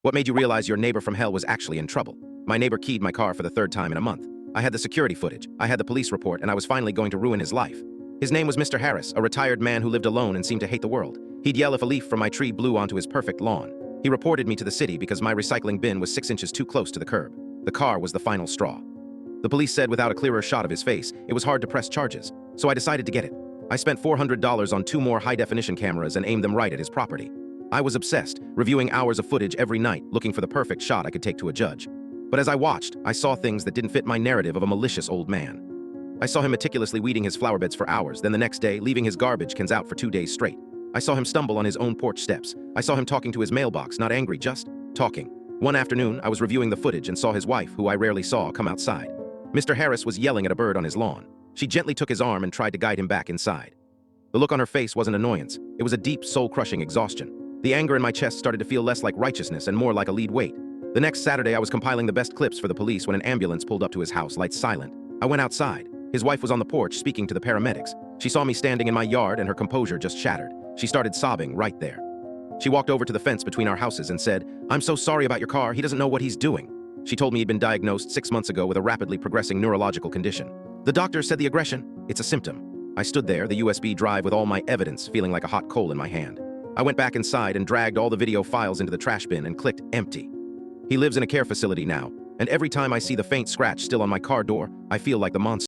What made you realize your neighbor from hell was actually in trouble? My neighbor keyed my car for the third time in a month. I had the security footage, I had the police report, and I was finally going to ruin his life. His name was Mr. Harris, a retired man who lived alone and seemed to hate the world. He'd yell if a leaf from my tree blew onto his perfect lawn. He reported me to the city because my recycling bin was 6 inches too close to the curb. The car was the final straw. The police said without a clearer shot of his face, it was hard to press charges, so I decided to get it. I spent $400 on 2 more high-definition cameras and aimed them right at his property. I was obsessed, reviewing hours of footage every night, looking for the perfect shot I could take to a judge. But as I watched, I saw things that didn't fit my narrative of a malicious old man. I saw him meticulously weeding his flower beds for hours, then the next day, leaving his garbage cans out for 2 days straight. I saw him stumble on his own porch steps. I saw him talking to his mailbox, not angry, just talking. One afternoon, I was reviewing the footage and saw his wife, who I rarely saw, come outside. Mr. Harris was yelling at a bird on his lawn. She gently took his arm and tried to guide him back inside. The look on her face wasn't annoyance. It was a deep, soul-crushing exhaustion. The anger in my chest started to feel less like righteousness and more like a lead weight. The next Saturday, I was compiling the best clips for the police when an ambulance pulled up to his house, lights silent. I went outside. His wife was on the porch speaking to the paramedics. She saw me standing in my yard and her composure just shattered. She started sobbing right there. She walked over to the fence between our houses and said, "I'm so sorry about your car. He doesn't know what he's doing." She told me he'd been diagnosed 6 months ago with a rapidly progressing neurological condition. The doctor said the aggression, it's a symptom. I stood there, the USB drive with all my evidence, feeling like a hot coal in my hand. I went back inside and dragged all the video files into the trash bin and clicked empty. He lives in a care facility now, and every time I see the faint scratch still on my car door, I feel like the monster.